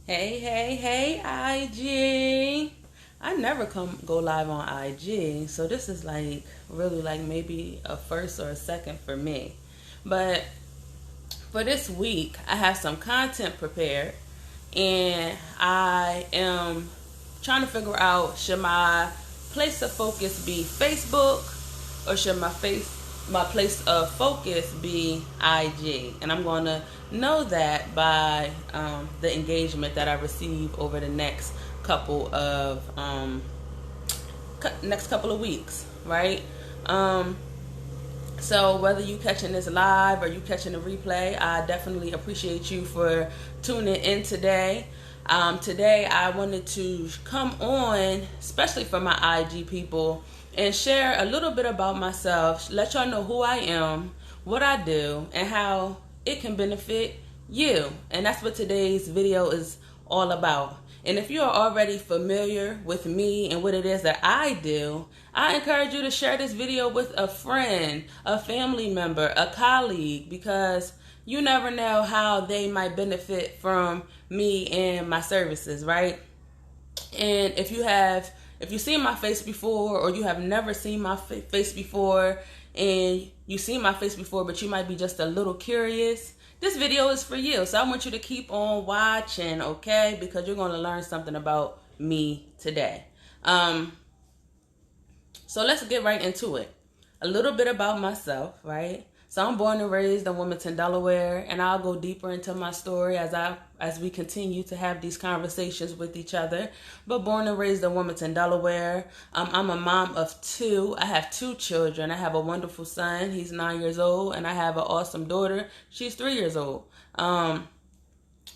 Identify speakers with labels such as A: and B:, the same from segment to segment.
A: Hey, hey, hey, IG. I never go live on IG, so this is like really like maybe a first or a second for me. But for this week, I have some content prepared, and I am trying to figure out, should my place of focus be Facebook, or should my place of focus be IG? And I'm going to know that by the engagement that I receive over the next couple of weeks, right? So whether you catching this live or you catching the replay, I definitely appreciate you for tuning in today. Today I wanted to come on, especially for my IG people, and share a little bit about myself, let y'all know who I am, what I do, and how it can benefit you. And that's what today's video is all about. And if you are already familiar with me and what it is that I do, I encourage you to share this video with a friend, a family member, a colleague, because you never know how they might benefit from me and my services, right? And if you've seen my face before, or you have never seen my face before, and you've seen my face before but you might be just a little curious, this video is for you. So I want you to keep on watching, okay? Because you're going to learn something about me today. So let's get right into it. A little bit about myself, right? So I'm born and raised in Wilmington, Delaware, and I'll go deeper into my story as we continue to have these conversations with each other. But born and raised in Wilmington, Delaware. I'm a mom of two. I have two children. I have a wonderful son. He's 9 years old, and I have an awesome daughter. She's 3 years old.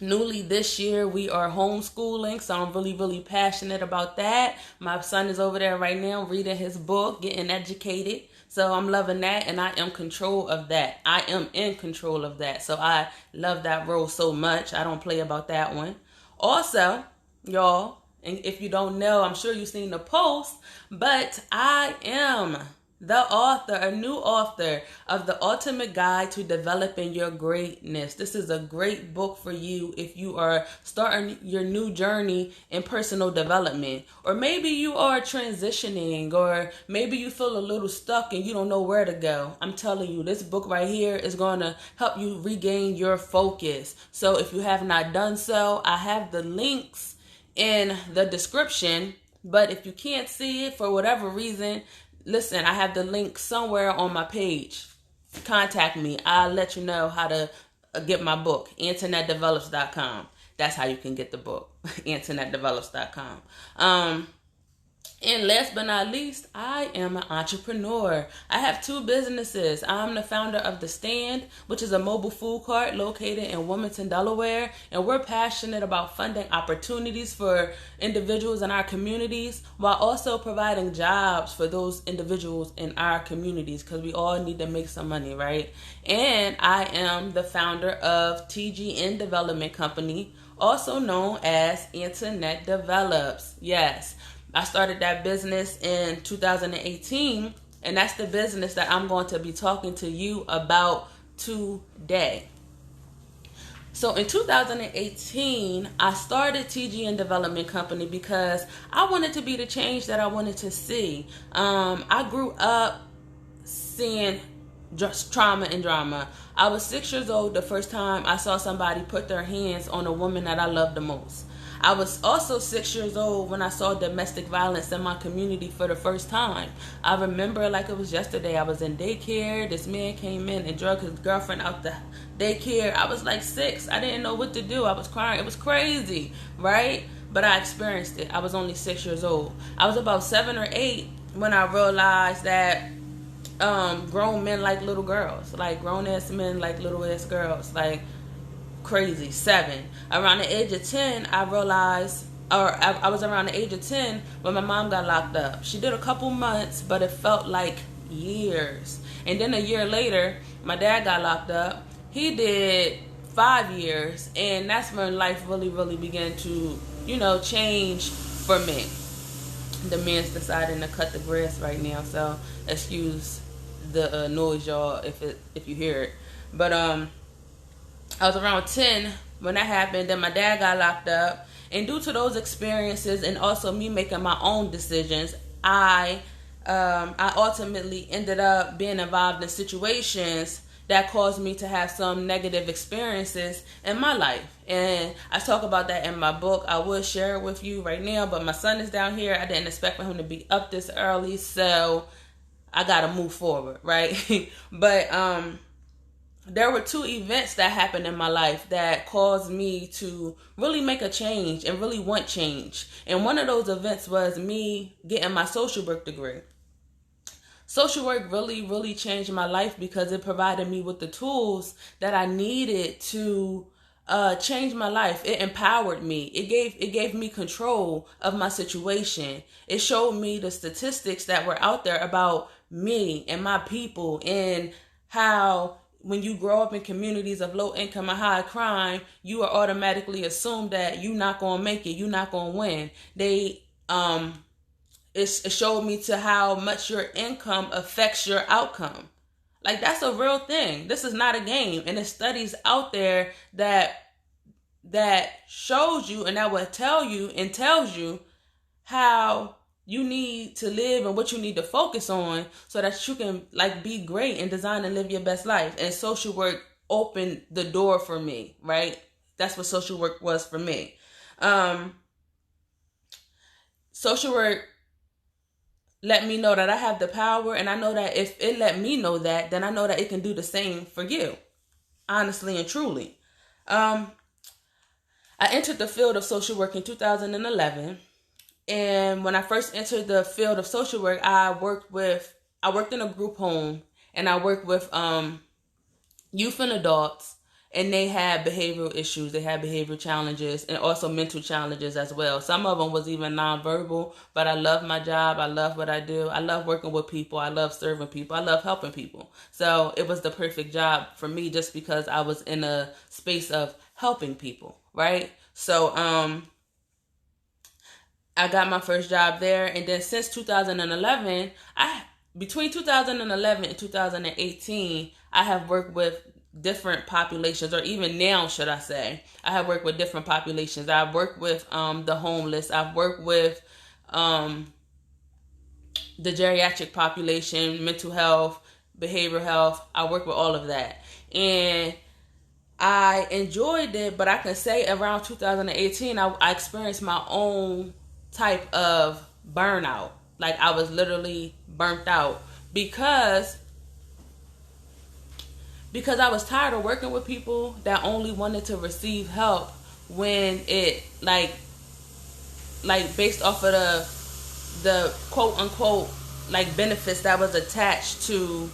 A: Newly this year, we are homeschooling, so I'm really, really passionate about that. My son is over there right now reading his book, getting educated. So I'm loving that, and I am in control of that. So I love that role so much. I don't play about that one. Also, y'all, and if you don't know, I'm sure you've seen the post, but I am a new author of The Ultimate Guide to Developing Your Greatness. This is a great book for you if you are starting your new journey in personal development. Or maybe you are transitioning, or maybe you feel a little stuck and you don't know where to go. I'm telling you, this book right here is going to help you regain your focus. So if you have not done so, I have the links in the description. But if you can't see it for whatever reason, listen, I have the link somewhere on my page. Contact me. I'll let you know how to get my book. AntinetteDevelops.com. That's how you can get the book. AntinetteDevelops.com. And last but not least, I am an entrepreneur. I have two businesses. I'm the founder of The Stand, which is a mobile food cart located in Wilmington, Delaware. And we're passionate about funding opportunities for individuals in our communities, while also providing jobs for those individuals in our communities, because we all need to make some money, right? And I am the founder of TGN Development Company, also known as Antinette Develops. Yes. I started that business in 2018, and that's the business that I'm going to be talking to you about today. So in 2018, I started TGN Development Company because I wanted to be the change that I wanted to see. I grew up seeing just trauma and drama. I was 6 years old the first time I saw somebody put their hands on a woman that I loved the most. I was also 6 years old when I saw domestic violence in my community for the first time. I remember like it was yesterday. I was in daycare. This man came in and drug his girlfriend out the daycare. I was like 6. I didn't know what to do. I was crying. It was crazy, right? But I experienced it. I was only 6 years old. I was about 7 or 8 when I realized that grown men like little girls. Like grown ass men like little ass girls. Like crazy. 7. Around the age of 10, I realized, I was around the age of 10 when my mom got locked up. She did a couple months, but it felt like years. And then a year later, my dad got locked up. He did 5 years, and that's when life really, really began to, change for me. The man's deciding to cut the grass right now, so excuse the noise, y'all, if you hear it. But I was around 10 When that happened, then my dad got locked up. And due to those experiences and also me making my own decisions, I ultimately ended up being involved in situations that caused me to have some negative experiences in my life. And I talk about that in my book. I would share it with you right now, but my son is down here. I didn't expect for him to be up this early, so I gotta move forward, right? But there were two events that happened in my life that caused me to really make a change and really want change. And one of those events was me getting my social work degree. Social work really, really changed my life because it provided me with the tools that I needed to change my life. It empowered me. It gave me control of my situation. It showed me the statistics that were out there about me and my people, and how when you grow up in communities of low income and high crime, you are automatically assumed that you're not gonna make it, you're not gonna win. It showed me to how much your income affects your outcome. Like, that's a real thing. This is not a game. And there's studies out there that shows you and that will tell you and tells you how you need to live and what you need to focus on so that you can be great and design and live your best life. And social work opened the door for me, right? That's what social work was for me. Social work let me know that I have the power, and I know that if it let me know that, then I know that it can do the same for you, honestly and truly. I entered the field of social work in 2011, and when I first entered the field of social work, I worked in a group home, and I worked with youth and adults, and they had behavioral issues, they had behavioral challenges, and also mental challenges as well. Some of them was even nonverbal, but I love my job, I love what I do, I love working with people, I love serving people, I love helping people. So it was the perfect job for me just because I was in a space of helping people, right? So I got my first job there, and then since 2011, between 2011 and 2018, I have worked with different populations, or even now, should I say, I have worked with different populations. I've worked with the homeless. I've worked with the geriatric population, mental health, behavioral health. I work with all of that, and I enjoyed it. But I can say around 2018, I experienced my own type of burnout. Like, I was literally burnt out because I was tired of working with people that only wanted to receive help when it based off of the quote unquote benefits that was attached to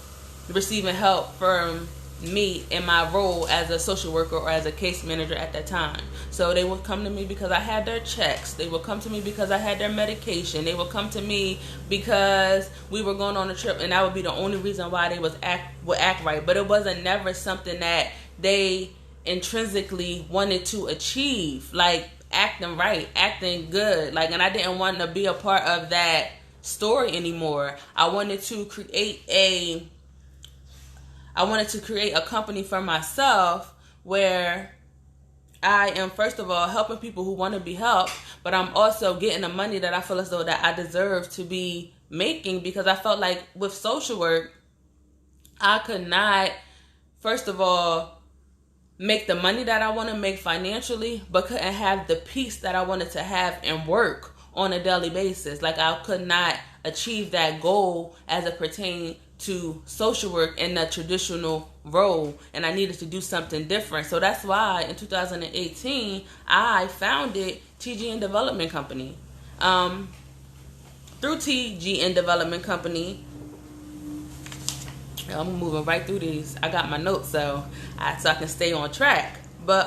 A: receiving help from me in my role as a social worker or as a case manager at that time. So they would come to me because I had their checks. They would come to me because I had their medication. They would come to me because we were going on a trip, and that would be the only reason why they would act right. But it wasn't never something that they intrinsically wanted to achieve, like acting right, acting good. And I didn't want to be a part of that story anymore. I wanted to create a company for myself where I am, first of all, helping people who want to be helped, but I'm also getting the money that I feel as though that I deserve to be making, because I felt like with social work, I could not, first of all, make the money that I want to make financially, but couldn't have the peace that I wanted to have and work on a daily basis. I could not achieve that goal as it pertained to social work in the traditional role, and I needed to do something different. So that's why in 2018 I founded TGN Development Company. Through TGN Development Company, I'm moving right through these. I got my notes so I can stay on track. But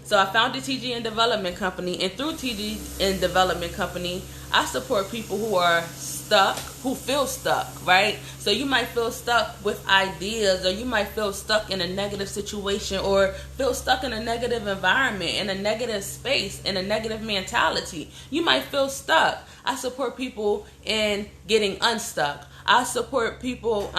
A: so I founded TGN Development Company, and through TGN Development Company, I support people who are stuck, who feel stuck, right? So you might feel stuck with ideas, or you might feel stuck in a negative situation, or feel stuck in a negative environment, in a negative space, in a negative mentality. You might feel stuck. I support people in getting unstuck. I support people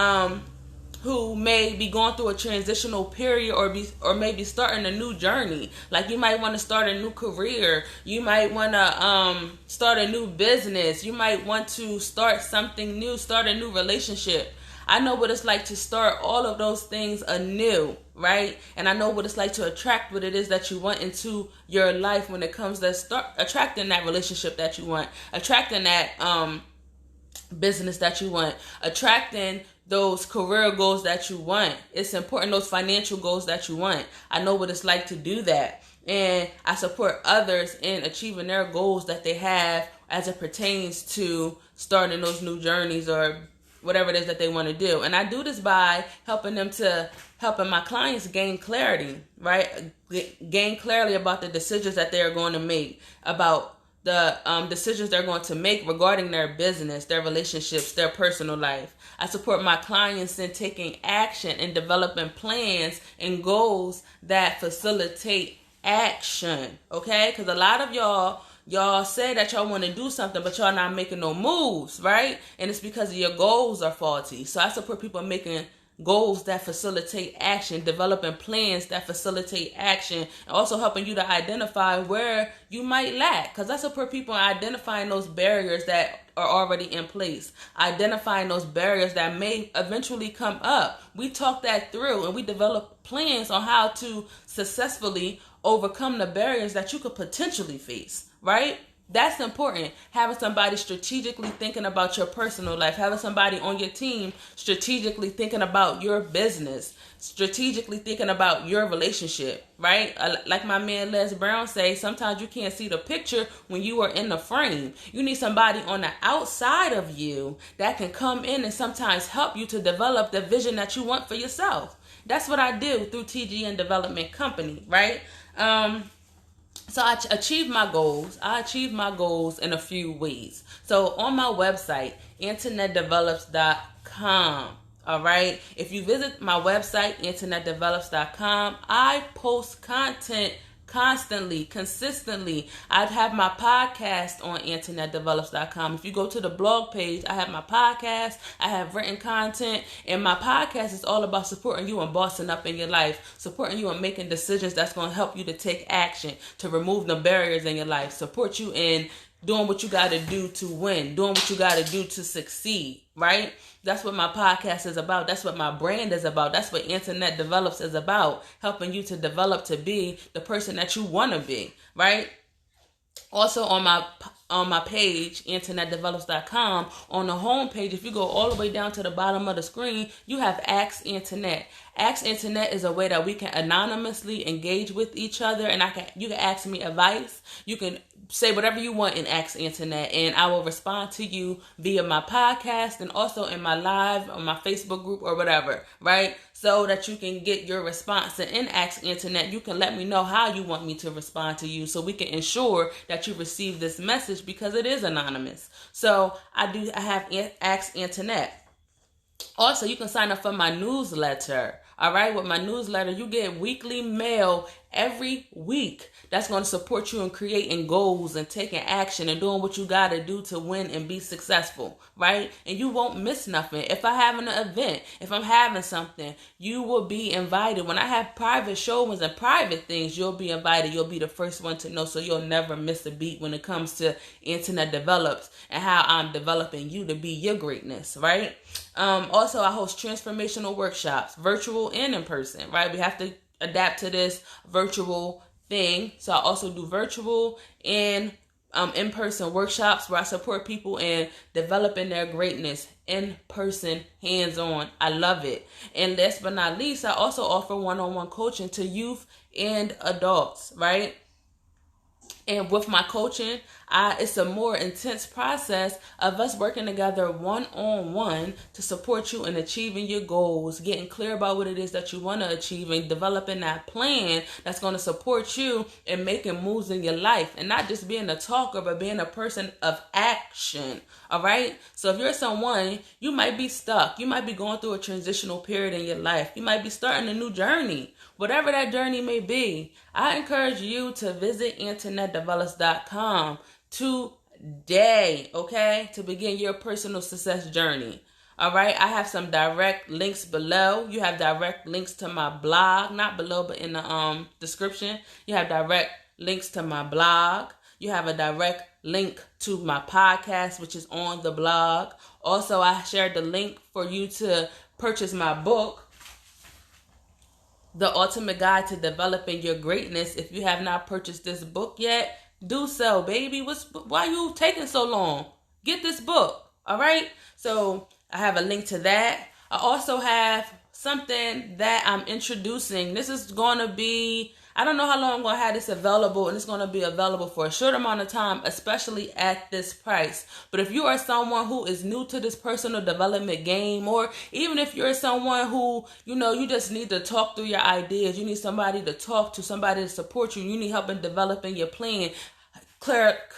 A: who may be going through a transitional period or maybe starting a new journey. Like you might want to start a new career. You might want to start a new business. You might want to start something new, start a new relationship. I know what it's like to start all of those things anew, right? And I know what it's like to attract what it is that you want into your life when it comes to start attracting that relationship that you want, attracting that business that you want, attracting those career goals that you want. It's important, those financial goals that you want. I know what it's like to do that. And I support others in achieving their goals that they have as it pertains to starting those new journeys or whatever it is that they want to do. And I do this by helping my clients gain clarity, right? Gain clarity about the decisions that they're going to make, about the decisions they're going to make regarding their business, their relationships, their personal life. I support my clients in taking action and developing plans and goals that facilitate action, okay? Because a lot of y'all say that y'all want to do something, but y'all not making no moves, right? And it's because your goals are faulty. So I support people making goals that facilitate action, developing plans that facilitate action, and also helping you to identify where you might lack. Because I support people in identifying those barriers that are already in place, identifying those barriers that may eventually come up. We talk that through and we develop plans on how to successfully overcome the barriers that you could potentially face, right? That's important. Having somebody strategically thinking about your personal life, having somebody on your team strategically thinking about your business, strategically thinking about your relationship, right? Like my man Les Brown say, sometimes you can't see the picture when you are in the frame. You need somebody on the outside of you that can come in and sometimes help you to develop the vision that you want for yourself. That's what I do through TGN Development Company, right? So I achieve my goals. I achieve my goals in a few ways. So on my website, AntinetteDevelops.com. All right. If you visit my website, AntinetteDevelops.com, I post content constantly, consistently. I have my podcast on AntinetteDevelops.com. If you go to the blog page, I have my podcast, I have written content, and my podcast is all about supporting you and bossing up in your life, supporting you and making decisions that's going to help you to take action, to remove the barriers in your life, support you in doing what you got to do to win, doing what you got to do to succeed, right? That's what my podcast is about. That's what my brand is about. That's what Antinette Develops is about, helping you to develop to be the person that you want to be, right? Also on my page, AntinetteDevelops.com, on the home page, if you go all the way down to the bottom of the screen, you have Ask Antinette. Ask Antinette is a way that we can anonymously engage with each other, and you can ask me advice. You can say whatever you want in Ask Antinette, and I will respond to you via my podcast and also in my live on my Facebook group or whatever, right? So that you can get your response. And in Ask Antinette, you can let me know how you want me to respond to you, so we can ensure that you receive this message because it is anonymous. So I have Ask Antinette. Also, you can sign up for my newsletter. All right, with my newsletter, you get weekly mail every week that's going to support you in creating goals and taking action and doing what you got to do to win and be successful, right? And you won't miss nothing. If I have an event, if I'm having something, you will be invited. When I have private showings and private things, you'll be invited. You'll be the first one to know, so you'll never miss a beat when it comes to Antinette Develops and how I'm developing you to be your greatness, right? Also, I host transformational workshops, virtual and in person, right? We have to adapt to this virtual thing. So I also do virtual and in-person workshops where I support people in developing their greatness in person, hands-on. I love it. And last but not least, I also offer one-on-one coaching to youth and adults, right? And with my coaching, it's a more intense process of us working together one-on-one to support you in achieving your goals, getting clear about what it is that you want to achieve, and developing that plan that's going to support you in making moves in your life, and not just being a talker, but being a person of action. All right. So if you're someone, you might be stuck. You might be going through a transitional period in your life. You might be starting a new journey, whatever that journey may be. I encourage you to visit AntinetteDevelops.com today, okay, to begin your personal success journey. All right, I have some direct links below. You have direct links to my blog, not below, but in the description. You have direct links to my blog. You have a direct link to my podcast, which is on the blog. Also, I shared the link for you to purchase my book, The Ultimate Guide to Developing Your Greatness. If you have not purchased this book yet, do so, baby. Why are you taking so long? Get this book, all right? So I have a link to that. I also have something that I'm introducing. This is going to be, I don't know how long I'm going to have this available, and it's going to be available for a short amount of time, especially at this price. But if you are someone who is new to this personal development game, or even if you're someone who, you just need to talk through your ideas, you need somebody to talk to, somebody to support you, you need help in developing your plan,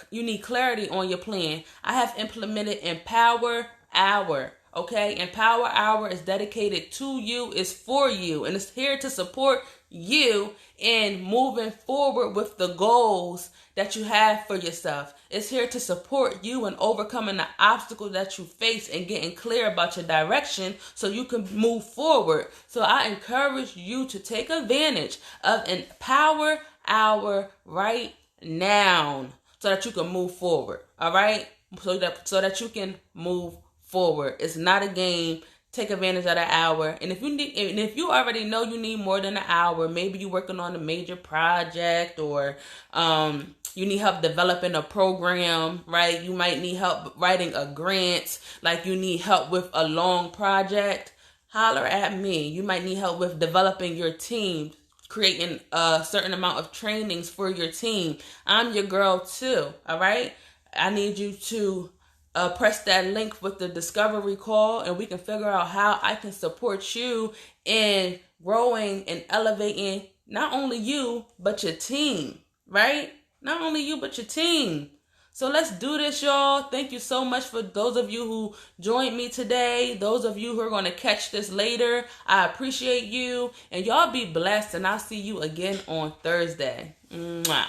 A: you need clarity on your plan, I have implemented Empower Hour. Okay, Empower Hour is dedicated to you, is for you, and it's here to support you in moving forward with the goals that you have for yourself. It's here to support you in overcoming the obstacles that you face and getting clear about your direction so you can move forward. So I encourage you to take advantage of Empower Hour right now so that you can move forward. All right, so that you can move forward. It's not a game. Take advantage of that hour. And if you already know you need more than an hour, maybe you're working on a major project, or you need help developing a program, right? You might need help writing a grant, like you need help with a long project, holler at me. You might need help with developing your team, creating a certain amount of trainings for your team. I'm your girl too, all right? I need you to press that link with the discovery call, and we can figure out how I can support you in growing and elevating not only you, but your team, right? Not only you, but your team. So let's do this, y'all. Thank you so much for those of you who joined me today. Those of you who are going to catch this later, I appreciate you. And y'all be blessed, and I'll see you again on Thursday. Mwah.